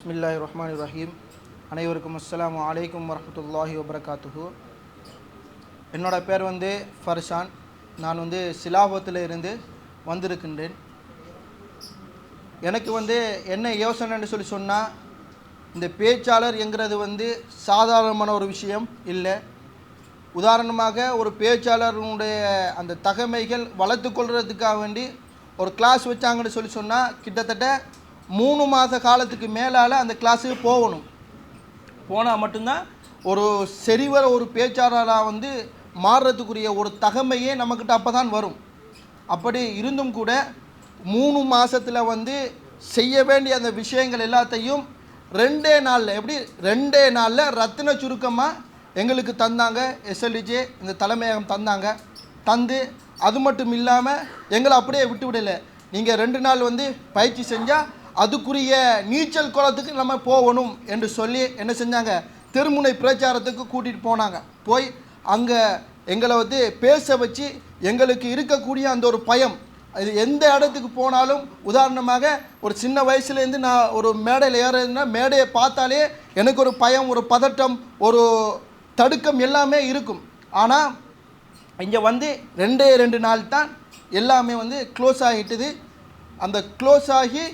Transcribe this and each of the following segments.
பிஸ்மில்லாஹிர்ரஹ்மானிர்ரஹீம். அனைவருக்கும் அஸ்ஸலாமு அலைக்கும் வரஹ்மத்துல்லாஹி வபரகாத்துஹு. என்னோட பேர் ஃபர்ஷான். நான் சிலாபத்தில் இருந்து வந்திருக்கின்றேன். எனக்கு என்ன யோசனைன்னு சொன்னால், இந்த பேச்சாளர் என்கிறது சாதாரணமான ஒரு விஷயம் இல்லை. உதாரணமாக ஒரு பேச்சாளருடைய அந்த தகமைகள் வளர்த்து கொள்வதுக்காக வேண்டி ஒரு கிளாஸ் வச்சாங்கன்னு சொன்னால் கிட்டத்தட்ட 3 மாத காலத்துக்கு மேலால் அந்த கிளாஸுக்கு போனால் மட்டும்தான் ஒரு செறிவர ஒரு பேச்சாளராக மாறுறதுக்குரிய ஒரு தகமையே நம்மக்கிட்ட அப்போ தான் வரும். அப்படி இருந்தும் கூட 3 மாதத்தில் செய்ய வேண்டிய அந்த விஷயங்கள் எல்லாத்தையும் 2 நாளில் 2 நாளில் ரத்தின சுருக்கமாக எங்களுக்கு தந்தாங்க. எஸ்எல்டிஜே இந்த தலைமையகம் தந்து அது மட்டும் இல்லாமல் எங்களை அப்படியே விட்டுவிடலை. நீங்கள் 2 நாள் பயிற்சி செஞ்சால் அதுக்குரிய நீச்சல் குளத்துக்கு நம்ம போகணும் என்று சொல்லி என்ன செஞ்சாங்க, தெருமுனை பிரச்சாரத்துக்கு கூட்டிகிட்டு போனாங்க. போய் அங்கே எங்களை பேச வச்சு எங்களுக்கு இருக்கக்கூடிய அந்த ஒரு பயம், இது எந்த இடத்துக்கு போனாலும் உதாரணமாக ஒரு சின்ன வயசுலேருந்து நான் ஒரு மேடையில் ஏறதுன்னா மேடையை பார்த்தாலே எனக்கு ஒரு பயம், ஒரு பதட்டம், ஒரு தடுக்கம் எல்லாமே இருக்கும். ஆனால் இங்கே 2 நாள் தான் எல்லாமே க்ளோஸ் ஆகிட்டுது. அந்த க்ளோஸ் ஆகி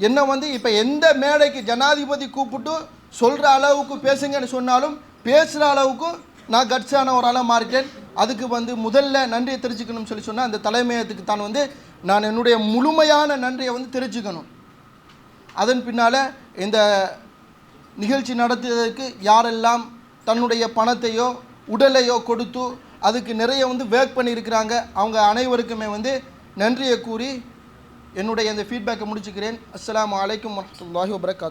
என்ன இப்போ எந்த மேடைக்கு ஜனாதிபதி கூப்பிட்டு சொல்கிற அளவுக்கு பேசுங்கன்னு சொன்னாலும் பேசுகிற அளவுக்கு நான் கட்ஸான ஒரு ஆளாக மாறிட்டேன். அதுக்கு முதல்ல நன்றியை தெரிஞ்சுக்கணும்னு சொன்னால் அந்த தலைமையகத்துக்கு தான் நான் என்னுடைய முழுமையான நன்றியை தெரிஞ்சுக்கணும். அதன் பின்னால் இந்த நிகழ்ச்சி நடத்துவதற்கு யாரெல்லாம் தன்னுடைய பணத்தையோ உடலையோ கொடுத்து அதுக்கு நிறைய வேர்க் பண்ணியிருக்கிறாங்க, அவங்க அனைவருக்குமே நன்றியை கூறி என்னுடைய இந்த ஃபீட்பேக்கை முடிச்சுக்கிறேன். அஸ்ஸலாமு அலைக்கும் வரஹ்மத்துல்லாஹி வபரகாத்துஹு.